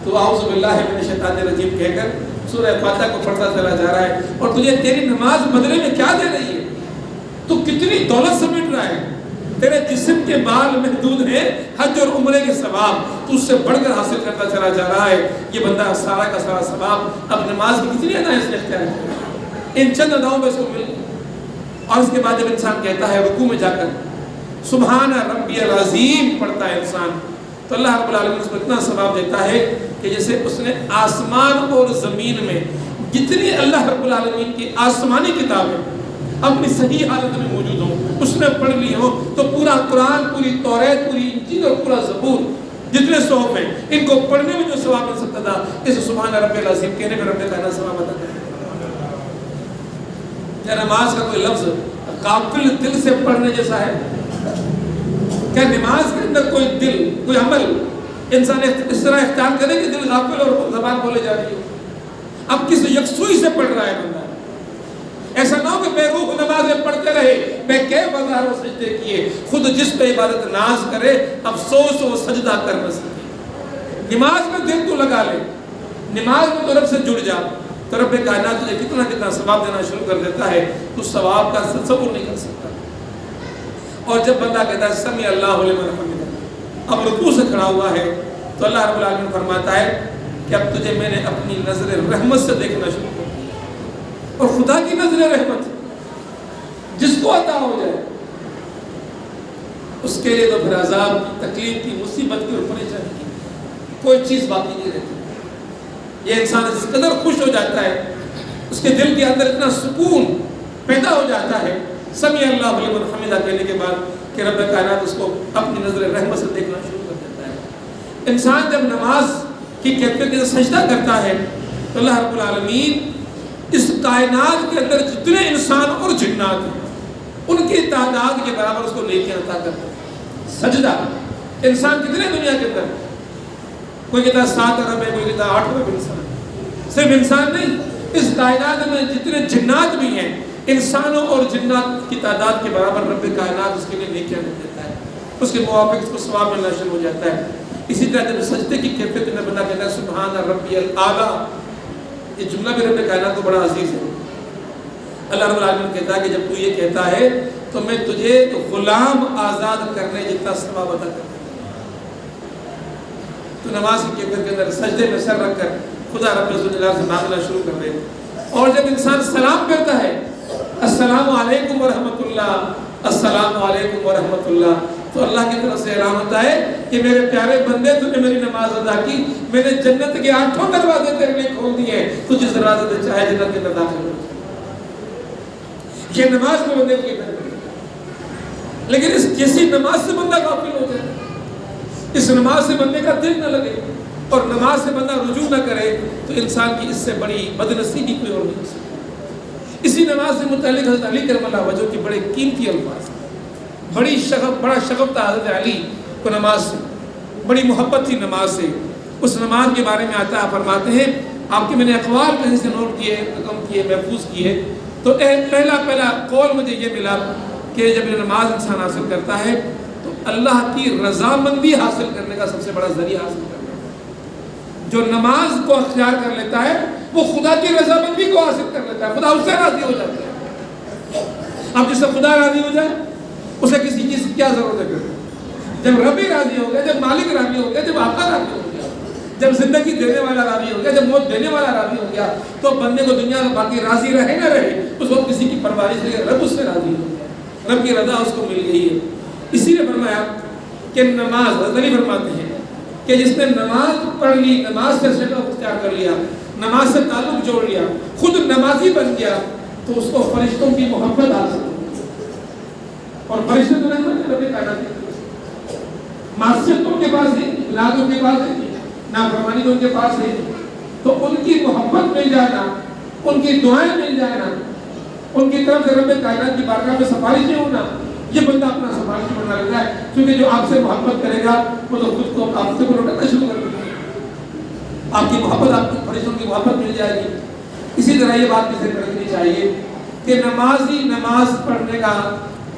تو اعوذ باللہ من الشیطان الرجیم کہہ کر سورہ فاتحہ کو پڑھتا چلا جا رہا ہے. اور تجھے تیری نماز بدلے میں کیا دے رہی ہے؟ تو کتنی دولت سمیٹ رہا ہے. تیرے جسم کے بال محدود ہیں, حج اور عمرے کے ثواب تو اس سے بڑھ کر حاصل کرتا چلا جا رہا ہے. یہ بندہ سارا کا سارا ثواب اب نماز کی کتنی ادائیں اس نے اختیار کی, ان چند اداؤں میں اس کو مل. اور اس کے بعد جب انسان کہتا ہے رکوع میں جا کر سبحان ربی العظیم پڑھتا ہے انسان, تو اللہ رب العالمین اس کو اتنا ثواب دیتا ہے کہ جیسے اس نے آسمان اور زمین میں جتنی اللہ رب العالمین کی آسمانی کتابیں اپنی صحیح حالت میں موجود ہوں اس نے پڑھ لی ہوں, تو پورا قرآن, پوری توریت, پوری انجیل اور پورا زبور جتنے صحف ہیں ان کو پڑھنے میں جو ثواب مل سکتا تھا اس سبحان رب العظیم کہنے میں رب کائنات ثواب عطا کرے. کیا نماز کا کوئی لفظ غافل دل سے پڑھنے جیسا ہے؟ کیا نماز کے اندر کوئی دل, کوئی عمل انسان اس طرح اختیار کرے کہ دل غافل اور زبان بولے جا رہی ہو؟ اب کس یکسوئی سے پڑھ رہا ہے بندہ. ایسا نہ ہو کہ بے روح نمازیں پڑھتے رہے, بے کیف ہزاروں سجدے کیے, خود جس پہ عبادت ناز کرے افسوس و سجدہ کر نہ سکے. نماز میں دل تو لگا لے, نماز میں تو رب سے جڑ جا, تو رب کائنات تجھے کتنا کتنا ثواب دینا شروع کر دیتا ہے, تو ثواب کا تصور نہیں کر سکتا. اور جب بندہ کہتا ہے سمی اللہ لمن حمدہ, اب رکوع سے کھڑا ہوا ہے, تو اللہ رب العالمین فرماتا ہے کہ اب تجھے میں نے اپنی نظر رحمت سے دیکھنا شروع کر دیا. اور خدا کی نظر رحمت جس کو عطا ہو جائے اس کے لیے تو پھر عذاب کی, تکلیف کی, مصیبت کی اور پریشانی کی کوئی چیز باقی نہیں رہتی. یہ انسان اس قدر خوش ہو جاتا ہے, اس کے دل کے اندر اتنا سکون پیدا ہو جاتا ہے سمی اللہ لمن حمدہ کہنے کے بعد کہ رب کائنات اس کو اپنی نظر رحمت سے دیکھنا شروع کر دیتا ہے. انسان جب نماز کی کیفیت کے سجدہ کرتا ہے تو اللہ رب العالمین اس کائنات کے اندر جتنے انسان اور جنات ہیں ان کی تعداد کے برابر اس کو نیکیاں عطا کرتا ہے. سجدہ انسان کتنے دنیا کے اندر, کوئی کہتا ہے 7 ارب ہے, کوئی کہتا ہے 8 ارب انسان, صرف انسان نہیں، اس کائنات میں جتنے جنات بھی ہیں، انسانوں اور جنات کی تعداد کے برابر رب کائنات اس کے لیے نیکیاں لکھ دیتا ہے، اس کے موافق اس کو ثواب ملنا شروع ہو جاتا ہے۔ اسی طرح جب سجدے کی کیفیت میں بندہ کہتا ہے سبحان ربی الاعلیٰ، یہ جملہ بھی رب کائنات کو بڑا عزیز ہے۔ اللہ رب العالمین کہتا ہے کہ جب تو یہ کہتا ہے تو میں تجھے غلام آزاد کرنے جتنا ثواب عطا کرتا ہوں۔ تو نماز کی کیفیت کے اندر سجدے میں سر رکھ کر خدا رب الجلال سے مانگنا شروع کر دے، اور جب انسان سلام کرتا ہے السلام علیکم ورحمۃ اللہ، السلام علیکم ورحمۃ اللہ، تو اللہ کی طرف سے اعلان ہوتا ہے کہ میرے پیارے بندے تو نے میری نماز ادا کی، میں نے جنت کے 8 دروازے تیرے لیے کھول دیے ہیں، تو جس دروازے سے چاہے جنت کے اندر داخل ہو۔ یہ نماز میں بندے کی بہتر، لیکن اس کسی نماز سے بندہ غافل ہو جائے، اس نماز سے بندے کا دل نہ لگے اور نماز سے بندہ رجوع نہ کرے، تو انسان کی اس سے بڑی بدنصیبی کوئی اور نہیں ہو سکتی۔ اسی نماز سے متعلق حضرت علی کرم اللہ وجہ کی بڑے قیمتی الفاظ، بڑا شغف تھا حضرت علی کو نماز سے، بڑی محبت تھی نماز سے۔ اس نماز کے بارے میں آتا ہے، فرماتے ہیں آپ کے میں نے اقوال کہیں سے نوٹ کیے، رقم کیے، محفوظ کیے، تو پہلا قول مجھے یہ ملا کہ جب یہ نماز انسان حاصل کرتا ہے تو اللہ کی رضامندی حاصل کرنے کا سب سے بڑا ذریعہ حاصل کرنا ہے۔ جو نماز کو اختیار کر لیتا ہے وہ خدا کی رضامندی کو حاصل کر لیتا ہے، خدا اس سے راضی ہو جاتا ہے۔ اب جس سے خدا راضی ہو جائے اسے کسی چیز کی کیا ضرورت ہے؟ جب ربی راضی ہو گیا، جب مالک راضی ہو گیا، جب آقا راضی ہو گیا، جب زندگی دینے والا راضی ہو گیا، جب موت دینے والا راضی ہو گیا، تو بندے کو دنیا میں باقی راضی رہے نہ رہے اس وقت کسی کی پرواہ نہیں، رب اس سے راضی ہو گیا، رب کی رضا اس کو مل گئی ہے۔ اسی نے فرمایا کہ نماز، حضرت علی فرماتے ہیں کہ جس نے نماز پڑھ لی، نماز سے شغف اختیار کر لیا، نماز سے تعلق جوڑ لیا، خود نمازی بن گیا، تو اس کو فرشتوں کی محبت حاصل ہو، اور فرشتے تو نہیں بنتے رب کائنات کی طرف سے، معصیت تو ان کے پاس ہے، لاغ ان کے پاس ہے، نافرمانی تو ان کے پاس ہے، تو ان کی محبت مل جانا، ان کی دعائیں مل جانا، ان کی طرف سے رب کائنات کی بارگاہ میں سفارشیں ہونا، یہ بندہ اپنا سفارشی بنا لیتا ہے، کیونکہ جو آپ سے محبت کرے گا وہ تو خود کو آپ سے لوٹنا شروع کر دے گا، آپ کی محبت، آپ کی فرشتوں کی محبت مل جائے گی۔ اسی طرح یہ بات بھی ذکر رکھنی چاہیے کہ نمازی نماز پڑھنے کا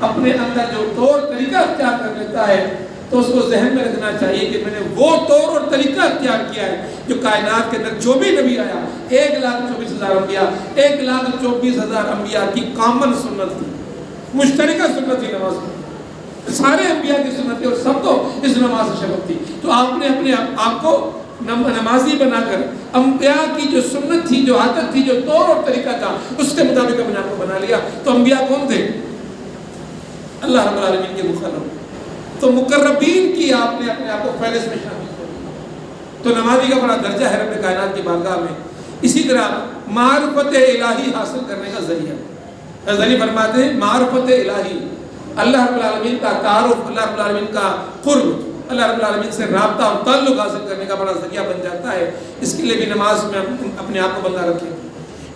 اپنے اندر جو طور طریقہ اختیار کر لیتا ہے تو اس کو ذہن میں رکھنا چاہیے کہ میں نے وہ طور اور طریقہ اختیار کیا ہے جو کائنات کے اندر جو بھی نبی آیا، 1,24,000 انبیاء، 1,24,000 انبیاء کی کامن سنت تھی، مشترکہ سنت تھی نماز کی، سارے انبیاء کی سنت تھی اور سب کو اس نماز سے شغف تھی۔ تو آپ نے اپنے آپ کو نمازی بنا کر انبیاء کی جو سنت تھی، جو عادت تھی، جو طور اور طریقہ تھا، اس کے مطابق اپنے آپ کو بنا لیا۔ تو انبیاء کون تھے؟ اللہ رب العالمین کے مقرب، تو مقربین کی آپ نے اپنے آپ کو فہرست میں شامل کر، تو نمازی کا بڑا درجہ ہے رب کائنات کی بارگاہ میں۔ اسی طرح معرفت الہی حاصل کرنے کا ذریعہ، غزالی فرماتے ہیں معرفت الہی، اللہ رب العالمین کا تعارف، اللہ رب العالمین کا قرب، اللہ رب العالمین سے رابطہ اور تعلق حاصل کرنے کا بڑا ذریعہ بن جاتا ہے۔ اس کے لیے بھی نماز میں اپنے آپ کو بندہ رکھے۔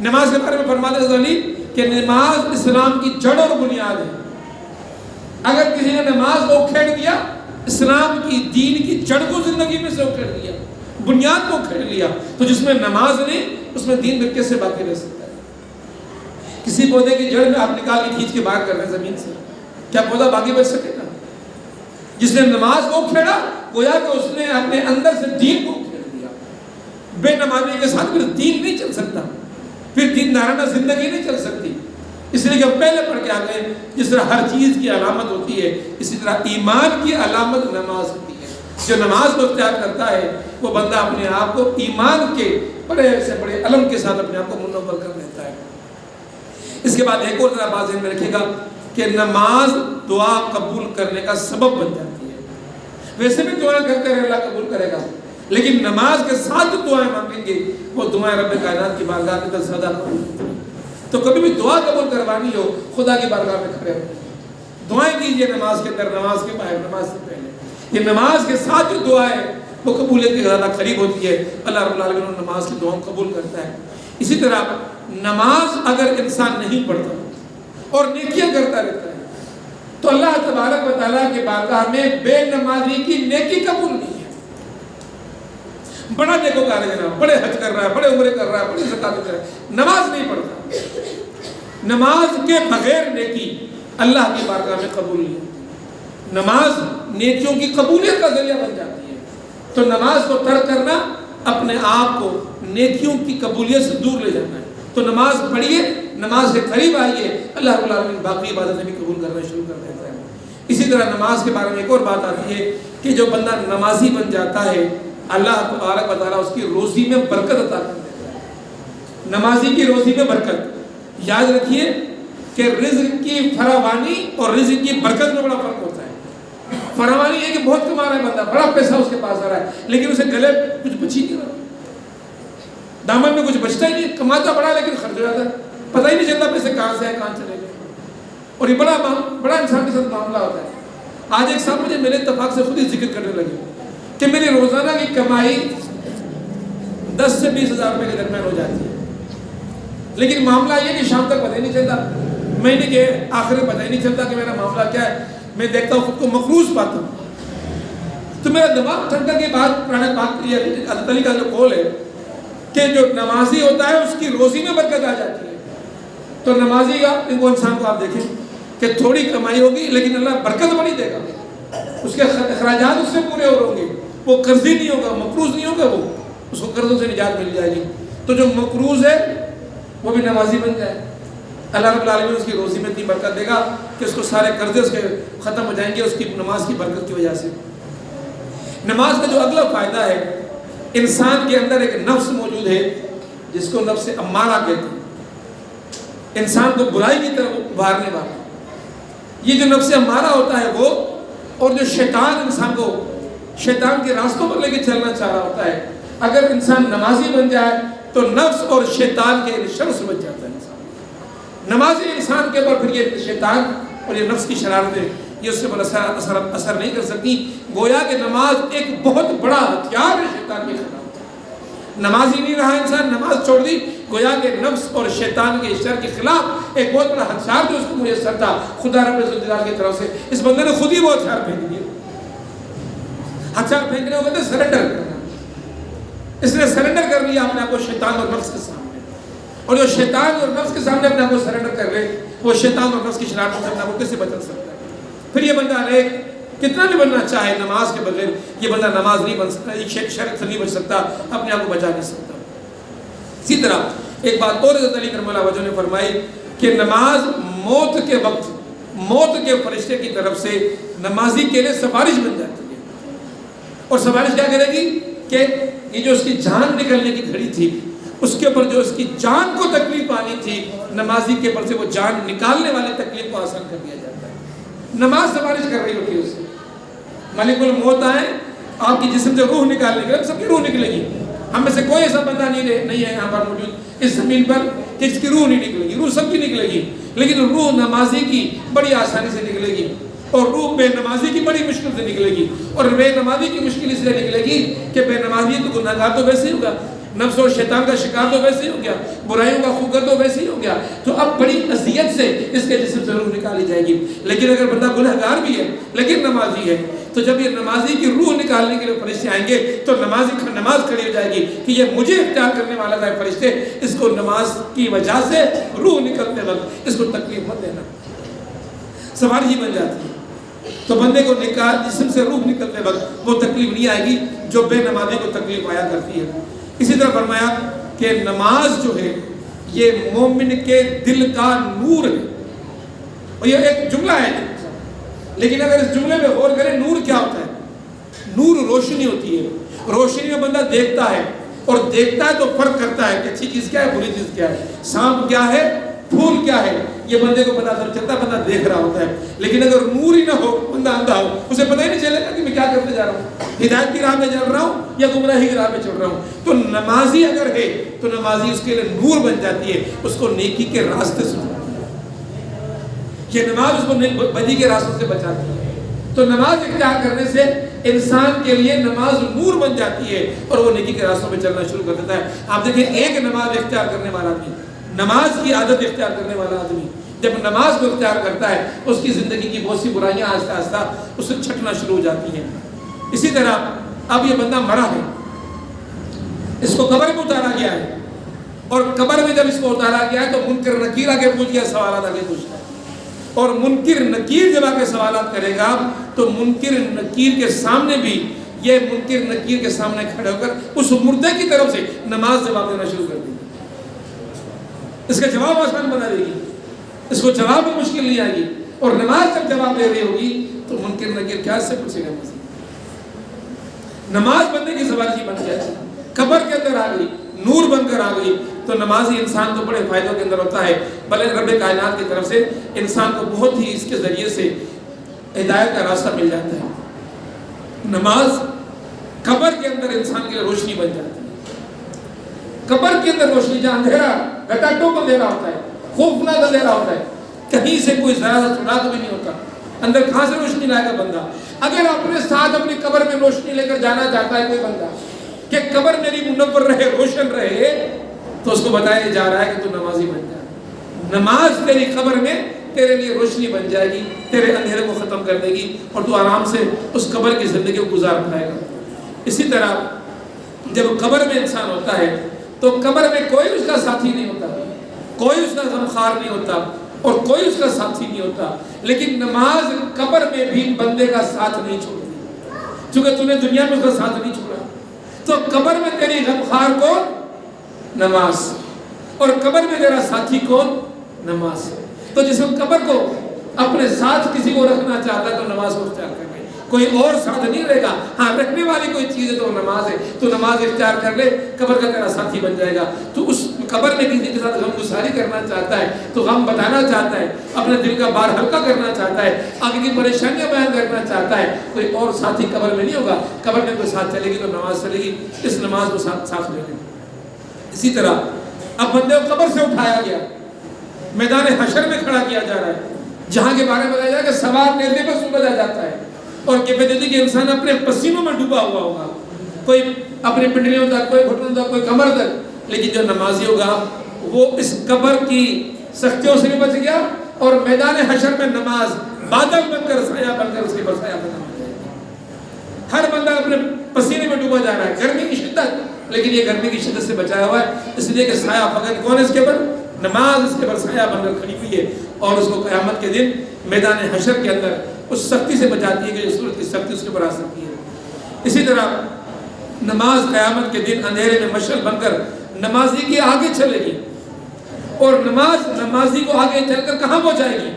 نماز کے بارے میں فرماتے ہیں غزالی کہ نماز اسلام کی جڑ اور بنیاد ہے۔ اگر کسی نے نماز کو کھیڑ دیا، اسلام کی دین کی جڑ کو زندگی میں سے اکھیڑ لیا، بنیاد کو کھیڑ لیا، تو جس میں نماز نہیں اس میں دین پھر کیسے باقی رہ سکتا ہے؟ کسی پودے کی جڑ میں آپ نکال کے کھینچ کے باہر کر رہے ہیں زمین سے، کیا پودا باقی بچ سکے گا؟ جس نے نماز کو کھیڑا گویا کہ اس نے اپنے اندر سے دین کو کھیڑ دیا۔ بے نمازی کے ساتھ پھر دین نہیں چل سکتا، پھر دیندارانہ زندگی نہیں چل سکتی۔ اس لیے کہ پہلے پڑھ کے آگئے جس طرح ہر چیز کی علامت ہوتی ہے، اسی طرح ایمان کی علامت نماز ہوتی ہے۔ جو نماز کو اختیار کرتا ہے وہ بندہ اپنے آپ کو ایمان کے بڑے سے بڑے علم کے ساتھ اپنے آپ کو منور کر لیتا ہے۔ اس کے بعد ایک اور ذرا بات ذہن میں رکھے گا کہ نماز دعا قبول کرنے کا سبب بن جاتی ہے۔ ویسے بھی دعائیں کر کر اللہ قبول کرے گا، لیکن نماز کے ساتھ دعائیں مانگیں گے وہ دعائیں رب کائنات کی بارگاہ کے اندر زیادہ قبول ہوتی ہیں۔ تو کبھی بھی دعا قبول کروانی ہو خدا کی بارگاہ میں کھڑے ہو دعائیں کیجئے نماز کے اندر، نماز کے باہر، نماز سے پہلے۔ یہ نماز کے ساتھ جو دعا ہے وہ قبولیت کے زیادہ قریب ہوتی ہے، اللہ رب العالمین نماز کی دعاؤں قبول کرتا ہے۔ اسی طرح نماز اگر انسان نہیں پڑھتا اور نیکیاں کرتا رہتا ہے تو اللہ تبارک و تعالیٰ کے بارگاہ میں بے نمازی کی نیکی قبول نہیں ہے۔ بڑا نیکوکار ہے جناب، بڑے حج کر رہا ہے، بڑے عمرے کر رہا ہے، بڑی زکات کر رہا ہے، نماز نہیں پڑھتا۔ نماز کے بغیر نیکی اللہ کی بارگاہ میں قبول نہیں ہوتی۔ نماز نیکیوں کی قبولیت کا ذریعہ بن جاتی ہے۔ تو نماز کو ترک کرنا اپنے آپ کو نیکیوں کی قبولیت سے دور لے جانا ہے۔ تو نماز پڑھیے، نماز کے قریب آئیے، اللہ رب العالمین باقی عبادتیں بھی قبول کرنا شروع کر دیتا ہے۔ اسی طرح نماز کے بارے میں ایک اور بات آتی ہے کہ جو بندہ نمازی بن جاتا ہے اللہ تبارک و تعالیٰ اس کی روزی میں برکت عطا کر دیتا ہے۔ نمازی کی روزی میں برکت، یاد رکھیے کہ رزق کی فراوانی اور رزق کی برکت میں بڑا فرق ہوتا ہے۔ فراوانی ہے کہ بہت کما رہا ہے بندہ، بڑا پیسہ اس کے پاس آ رہا ہے، لیکن اسے گلے کچھ بچ ہی نہیں رہا، دامن میں کچھ بچتا ہی نہیں، کماتا بڑا لیکن خرچ ہو جاتا ہے، پتہ ہی نہیں چلتا پیسے کہاں سے ہے کہاں چلے گئے۔ اور یہ بڑا انسان کے ساتھ معاملہ ہوتا ہے۔ آج ایک صاحب مجھے میرے اتفاق سے خود ہی ذکر کرنے لگے کہ میری روزانہ کی کمائی 10 سے 20 ہزار روپے کے درمیان ہو جاتی ہے، لیکن معاملہ یہ کہ شام تک پتہ ہی نہیں چلتا، مہینے کے آخر میں پتہ ہی نہیں چلتا کہ میرا معاملہ کیا ہے۔ میں دیکھتا ہوں خود کو مقروض پاتا ہوں، تو میرا دماغ ٹھنڈا کے بعد قرآن پاک کی حضرت علی کا جو قول ہے کہ جو نمازی ہوتا ہے اس کی روزی میں برکت آ جاتی ہے۔ تو نمازی کا انسان کو آپ دیکھیں کہ تھوڑی کمائی ہوگی لیکن اللہ برکت بڑی دے گا، اس کے اخراجات اس سے پورے ہوں گے، وہ قرضی نہیں ہوگا، مقروض نہیں ہوگا، وہ اس کو قرضوں سے نجات مل جائے گی۔ تو جو مقروض ہے وہ بھی نمازی بن جائے، اللہ رب العالمین اس کی روزی میں اتنی برکت دے گا کہ اس کو سارے قرضے اس کے ختم ہو جائیں گے اس کی نماز کی برکت کی وجہ سے۔ نماز کا جو اگلا فائدہ ہے، انسان کے اندر ایک نفس موجود ہے جس کو نفس امارہ کہتے ہیں، انسان کو برائی کی طرف ابھارنے والا۔ یہ جو نفس امارہ ہوتا ہے وہ، اور جو شیطان انسان کو شیطان کے راستوں پر لے کے چلنا چاہ رہا ہوتا ہے، اگر انسان نمازی بن جائے تو نفس اور شیطان کے شر سے بچ جاتا ہے انسان۔ نمازی انسان کے اوپر پھر یہ شیطان اور یہ نفس کی شرارتیں یہ اس سے بڑا اثر نہیں کر سکتی۔ گویا کہ نماز ایک بہت بڑا ہتھیار ہے شیطان کے خلاف۔ نمازی نہیں رہا انسان، نماز چھوڑ دی، گویا کہ نفس اور شیطان کے شر کے خلاف ایک بہت بڑا ہتھیار جو اس کو میسر تھا خدا رب العزت کی طرف سے، اس بندے نے خود ہی وہ ہتھیار پھینک دیا۔ ہتھیار پھینکنے کو کہتے ہیں سرنڈر کرنا۔ اس نے سرنڈر کر لیا اپنے آپ کو شیطان اور نفس کے سامنے، اور جو شیطان اور نفس کے سامنے اپنے آپ کو سرنڈر کر لے، وہ شیطان اور نفس کی شرارتوں سے اپنے آپ کو کیسے بچا سکتا ہے؟ پھر یہ بندہ کتنا بھی بننا چاہے نماز کے بغیر یہ بندہ نماز نہیں بن سکتا، ایک شرک سے نہیں بچ سکتا، اپنے آپ کو بچا نہیں سکتا۔ اسی طرح ایک بات اور حضرت علی کرم اللہ وجہ نے فرمائی کہ نماز موت کے وقت موت کے فرشتے کی طرف سے نمازی کے لیے سفارش بن جاتی ہے۔ اور سفارش کیا کرے گی کہ یہ جو اس کی جان نکلنے کی گھڑی تھی، اس کے اوپر جو اس کی جان کو تکلیف آنی تھی، نمازی کے اوپر سے وہ جان نکالنے والے تکلیف کو آسان کر دیا جاتا ہے۔ نماز سفارش کر رہی ہوتی ہے اس سے، ملک الموت آئے آپ کی جسم سے روح نکالنے کے لیے، سب کی روح نکلے گی۔ ہم میں سے کوئی ایسا بندہ نہیں ہے یہاں پر موجود اس زمین پر کہ اس کی روح نہیں نکلے گی، روح سب کی نکلے گی، لیکن روح نمازی کی بڑی آسانی سے نکلے گی، اور روح بے نمازی کی بڑی مشکل سے نکلے گی۔ اور بے نمازی کی مشکل اس لیے نکلے گی کہ بے نمازی تو گناہگار تو ویسے ہی ہوگا، نفس اور شیطان کا شکار تو ویسے ہی ہو گیا، برائیوں کا خوگر تو ویسے ہی ہو گیا، تو اب بڑی اذیت سے اس کے جسم سے روح نکالی جائے گی۔ لیکن اگر بندہ گناہگار بھی ہے لیکن نمازی ہے، تو جب یہ نمازی کی روح نکالنے کے لیے فرشتے آئیں گے تو نماز کھڑی ہو جائے گی کہ یہ مجھے اختیار کرنے والا تھا فرشتے، اس کو نماز کی وجہ سے روح نکلتے وقت اس کو تکلیف مت دینا، سفارشی بن جاتی ہے۔ تو بندے کو جسم سے روح نکلتے وقت وہ تکلیف نہیں آئے گی جو بے نمازی کو تکلیف آیا کرتی ہے۔ اسی طرح فرمایا کہ نماز جو ہے یہ مومن کے دل کا نور ہے، اور یہ ایک جملہ ہے، لیکن اگر اس جملے میں غور کریں نور کیا ہوتا ہے؟ نور روشنی ہوتی ہے، روشنی میں بندہ دیکھتا ہے، اور دیکھتا ہے تو فرق کرتا ہے کہ اچھی چیز کیا ہے، بری چیز کیا ہے، سانپ کیا ہے، پھول کیا ہے، یہ بندے کو پتہ چلتا ہے، بندہ دیکھ رہا ہوتا ہے۔ لیکن اگر نور ہی نہ ہو، بندہ اندھا ہو، اسے پتہ ہی نہیں چلے گا کہ میں کیا کرتے جا رہا ہوں، ہدایت کی راہ میں چل رہا ہوں یا گمراہی کی راہ میں چل رہا ہوں۔ تو نمازی اگر ہے تو نمازی اس کے لیے نور بن جاتی ہے، اس کو نیکی کے راستے سے، یہ نماز اس کو بدی کے راستوں سے بچاتی ہے۔ تو نماز اختیار کرنے سے انسان کے لیے نماز نور بن جاتی ہے اور وہ نیکی کے راستوں پہ چلنا شروع کر دیتا ہے۔ آپ دیکھیں ایک نماز اختیار کرنے والا آدمی، نماز کی عادت اختیار کرنے والا آدمی جب نماز کو اختیار کرتا ہے، اس کی زندگی کی بہت سی برائیاں آہستہ آہستہ اس سے چھٹنا شروع ہو جاتی ہیں۔ اسی طرح اب یہ بندہ مرا ہے، اس کو قبر میں اتارا گیا ہے، اور قبر میں جب اس کو اتارا گیا ہے تو منکر نکیر آگے پوچھ گیا، سوالات آگے پوچھتا ہے، اور منکر نکیر جب آگے سوالات کرے گا تو منکر نکیر کے سامنے بھی یہ منکر نکیر کے سامنے کھڑے ہو کر اس مردے کی طرف سے نماز جواب دینا شروع کر دے گی، اس کا جواب آسان بنا دے گی، اس کو جواب میں مشکل نہیں آئے گی، اور نماز جب جواب دے رہی ہوگی تو منکر نکیر کیا سے پوچھے گا؟ نماز بندے کی سوارشی بن جائے، قبر کے اندر آ گئی، نور بن کر آ گئی، تو نمازی انسان کو بڑے فائدوں کے اندر ہوتا ہے، بلکہ رب کائنات کی طرف سے انسان کو بہت ہی اس کے ذریعے سے ہدایت کا راستہ مل جاتا ہے۔ نماز قبر کے اندر انسان کے لیے روشنی بن جاتی ہے، قبر کے اندر روشنی، جہاں اندھیرا گٹا ٹوپ اندھیرا ہوتا ہے، خوفناک اندھیرا ہوتا ہے، کہیں سے کوئی ذرا سا سراغ بھی نہیں ہوتا، اندر کہاں سے روشنی لائے گا بندہ؟ اگر اپنے ساتھ اپنی قبر میں روشنی لے کر جانا چاہتا ہے کوئی بندہ کہ قبر میری منور رہے، روشن رہے، تو اس کو بتایا جا رہا ہے کہ تو نمازی بن جائے، نماز تیری قبر میں تیرے لیے روشنی بن جائے گی، تیرے اندھیرے کو ختم کر دے گی، اور تو آرام سے اس قبر کی زندگی کو گزار پائے گا۔ اسی طرح جب قبر میں انسان ہوتا ہے تو قبر میں کوئی اس کا ساتھی نہیں ہوتا، کوئی اس کا غمخوار نہیں ہوتا، اور کوئی اس کا ساتھی نہیں ہوتا، لیکن نماز قبر میں بھی بندے کا ساتھ نہیں چھوڑتی، چونکہ تو نے دنیا میں اس کا ساتھ نہیں چھوڑا، تو قبر میں تیری غمخوار کون؟ نماز، اور قبر میں تیرا ساتھی کون؟ نماز۔ تو جس وقت قبر کو اپنے ساتھ کسی کو رکھنا چاہتا ہے تو نماز کو اختیار کر لے، کوئی اور ساتھ نہیں رہے گا، ہاں رکھنے والی کوئی چیز ہے تو وہ نماز ہے، تو نماز اختیار کر لے، قبر کا تیرا ساتھی بن جائے گا۔ تو اس قبر میں کسی کے ساتھ غم گساری کرنا چاہتا ہے تو غم بتانا چاہتا ہے، اپنے دل کا بار ہلکا کرنا چاہتا ہے، آگے کی پریشانیاں بیان کرنا چاہتا ہے، کوئی اور ساتھی قبر میں نہیں ہوگا، قبر میں کوئی ساتھ چلے گی تو نماز چلے گی، اس نماز کو ساتھ لے لیں۔ اسی طرح اب بندے کو قبر سے اٹھایا گیا، میدان حشر میں کھڑا کیا جا رہا ہے، جہاں کے بارے میں بتایا جائے کہ سوار نیزے پر سونپا جاتا ہے، اور کیفیت کہ انسان اپنے پسینوں میں ڈوبا ہوا ہوگا، کوئی اپنے پنڈلیوں تک، کوئی گھٹنوں تک، کوئی کمر تک، لیکن جو نمازی ہوگا وہ اس قبر کی سختیوں سے بھی بچ گیا، اور میدان حشر میں نماز بادل بن کر سایہ بن کر اس کے پر سایہ بنا ہو جائے گا۔ ہر بندہ اپنے پسینے میں ڈوبا جا رہا ہے، گرمی کی شدت، لیکن یہ گرمی کی شدت سے بچایا ہوا ہے، اس لیے کہ سایہ فقط کون ہے اس کے پر؟ نماز اس کے پر سایہ بن کر کھڑی ہوئی ہے، اور اس کو قیامت کے دن میدان حشر کے اندر اس سختی سے بچاتی ہے کہ جو صورت کی سختی اس کے پر آ سکتی ہے۔ اسی طرح نماز قیامت کے دن اندھیرے میں مشعل بن کر نمازی کے آگے چلے گی، اور نماز نمازی کو آگے چل کر کہاں پہنچائے گی؟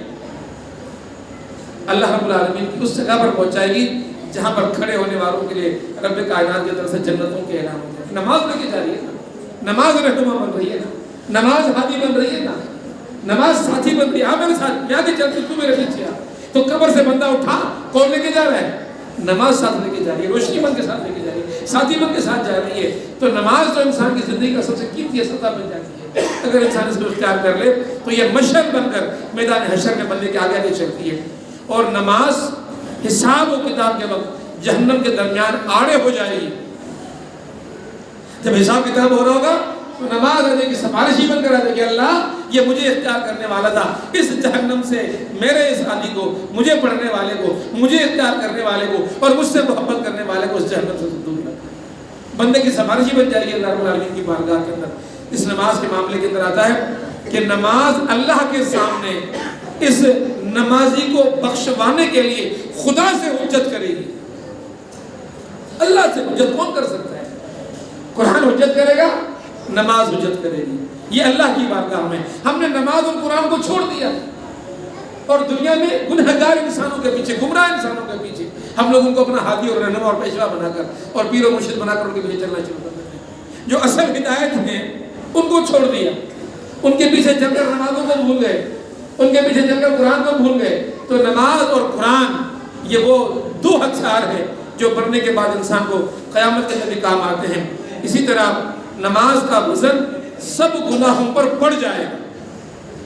اللہ رب العالمین کی اس جگہ پر پہنچائے گی جہاں پر کھڑے ہونے والوں کے لیے رب کائنات کی طرف سے جنتوں کے اعلان ہو جائے۔ نماز لے کے جا رہی ہے نا، نماز رہنما بن رہی ہے نا، نماز ہادی بن رہی ہے نا، نماز ساتھی بن رہی ہے، میرے ساتھ میں آگے چلتی تو میرے پیچھے آ۔ تو قبر سے بندہ اٹھا، کون لے کے جا رہا ہے؟ نماز ساتھ لے کے جا رہی ہے، روشنی بن کے ساتھ لے کے جا رہی ہے، ساتھی بن کے ساتھ جا رہی ہے۔ تو نماز تو انسان کی زندگی کا سب سے قیمتی سطح بن جاتی ہے، اگر انسان اس کو اختیار کر لے تو یہ مشعل بن کر میدان حشر میں بندے کے آگے آگے چلتی ہے۔ اور نماز حساب و کتاب کے وقت جہنم کے درمیان آڑے ہو جائے گی، جب حساب کتاب ہو رہا ہوگا تو نماز آنے کی سفارشی بن کر آتے کہ اللہ یہ مجھے اختیار کرنے والا تھا، اس جہنم سے میرے اس عادی کو، مجھے پڑھنے والے کو، مجھے اختیار کرنے والے کو، اور مجھ سے محبت کرنے والے کو اس جہنم سے دور رکھ۔ بندے کی سفارشی بن جائے گی اللہ رب العالمین کی بارگاہ کے اندر۔ اس نماز کے معاملے کے اندر آتا ہے کہ نماز اللہ کے سامنے اس نمازی کو بخشوانے کے لیے خدا سے حجت کرے گی۔ اللہ سے حجت کون کر سکتا ہے؟ قرآن حجت کرے گا، نماز حجت کرے گی، یہ اللہ کی بارگاہ میں۔ ہم نے نماز اور قرآن کو چھوڑ دیا، اور دنیا میں گنہگار انسانوں کے پیچھے، گمراہ انسانوں کے پیچھے ہم لوگ ان کو اپنا ہادی اور رہنما اور پیشوا بنا کر اور پیر و مرشد بنا کر ان کے پیچھے چلنا شروع کر دیتے ہیں۔ جو اصل ہدایت ہیں ان کو چھوڑ دیا، ان کے پیچھے چل کر نمازوں کو بھول گئے، ان کے پیچھے چل کر قرآن کو بھول گئے۔ تو نماز اور قرآن یہ وہ دو ہتھیار ہیں جو پڑھنے کے بعد انسان کو قیامت کے اندر بھی کام آتے ہیں۔ اسی طرح نماز کا وزن سب گناہوں پر پڑ جائے گا،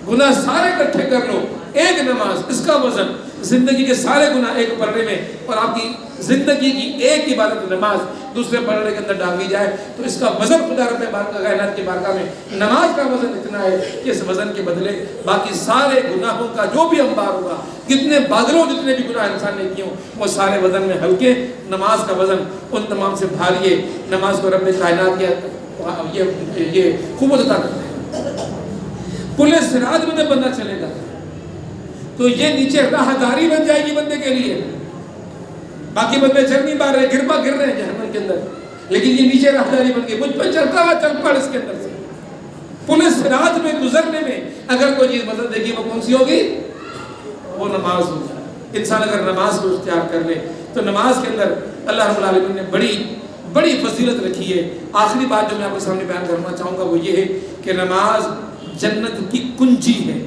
گناہ سارے اکٹھے کر لو، ایک نماز اس کا وزن زندگی کے سارے گناہ ایک پڑھنے میں، اور آپ کی زندگی کی ایک عبادت نماز دوسرے پڑھنے کے اندر ڈال دی جائے تو اس کا وزن خدا رب کائنات کی بارگاہ میں نماز کا وزن اتنا ہے کہ اس وزن کے بدلے باقی سارے گناہوں کا جو بھی انبار ہوگا، کتنے بادلوں جتنے بھی گناہ انسان نے کیے ہوں وہ سارے وزن میں ہلکے، نماز کا وزن ان تمام سے بھاری ہے۔ نماز کو رب کائنات کے یہ قوت عطا کرتے ہیں۔ پولیس رات میں جب بندہ چلے گا تو یہ نیچے راہداری بن جائے گی بندے کے لیے، باقی بندے چل نہیں پا رہے، گر رہے ہیں جہنم کے اندر، لیکن یہ نیچے راہداری بن گئی، مجھ پہ چلتا ہوا چل پڑ اس کے اندر سے۔ پولیس رات میں گزرنے میں اگر کوئی چیز بدل دے گی وہ کون سی ہوگی؟ وہ نماز ہوگی۔ انسان اگر نماز کو اختیار کر لے تو نماز کے اندر اللہ رب العالمین نے بڑی فضیلت رکھی ہے۔ آخری بات جو میں آپ کے سامنے بیان کرنا چاہوں گا وہ یہ ہے کہ نماز جنت کی کنجی ہے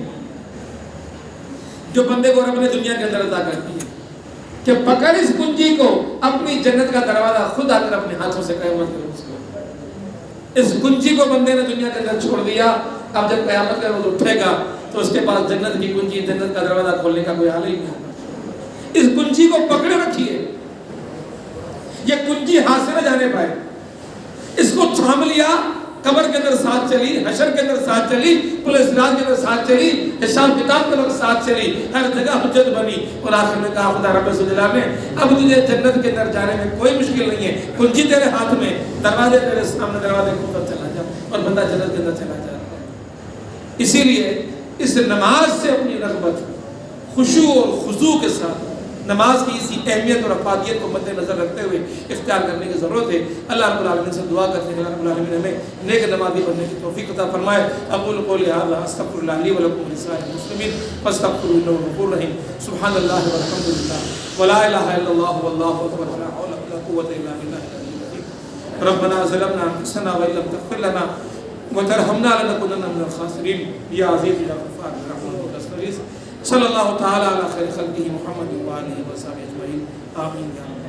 جو بندے کو رب نے دنیا کے اندر عطا کرتی ہے، کہ پکڑ اس کنجی کو، اپنی جنت کا دروازہ خود آ کر اپنے ہاتھوں سے قیامت کرے اس کو۔ اس کنجی کو بندے نے دنیا کے اندر چھوڑ دیا، اب جب قیامت کا روز اٹھے گا تو اس کے پاس جنت کی کنجی، جنت کا دروازہ کھولنے کا کوئی حال ہی نہیں ہوگا۔ اس کنجی کو پکڑے رکھیے، یہ کنجی ہاتھ سے نہ جانے پائے۔ اس کو تھام لیا، قبر کے اندر ساتھ چلی، حشر کے اندر ساتھ چلی، پولیس راج کے اندر ساتھ چلی، حساب کتاب کے وقت ساتھ چلی، ہر جگہ حجت بنی، اور آخر میں کہا خدا رب الجلال نے اب تجھے جنت کے اندر جانے میں کوئی مشکل نہیں ہے، کنجی تیرے ہاتھ میں، دروازے تیرے سامنے، دروازے کو چلا جا، اور بندہ جنت کے اندر چلا جا رہا ہے۔ اسی لیے اس نماز سے اپنی رغبت، خشوع اور خضوع کے ساتھ نماز کی اسی اہمیت اور افادیت کو مد نظر رکھتے ہوئے اختیار کرنے کی ضرورت ہے۔ اللہ رب العالمین سے دعا کرتے ہیں اللہ رب العالمین ہمیں نیک نمازی بننے کی توفیق عطا فرمائے۔ اقول قولی ھذا استغفر اللہ لی ولکم ولسائر المسلمین فاستغفروہ انہ هو الغفور الرحیم۔ سبحان اللہ والحمد للہ ولا الہ الا اللہ واللہ اکبر ولا حول ولا قوة الا باللہ العلی العظیم۔ ربنا ظلمنا انفسنا وان لم تغفر لنا وترحمنا لنکونن من الخاسرین۔ یا عزیز یا غفار برحمتک نستغیث۔ صلی اللہ تعالی علی خیر خلقہ محمد و آلہ و صحبہ اجمعین، آمین یا رب۔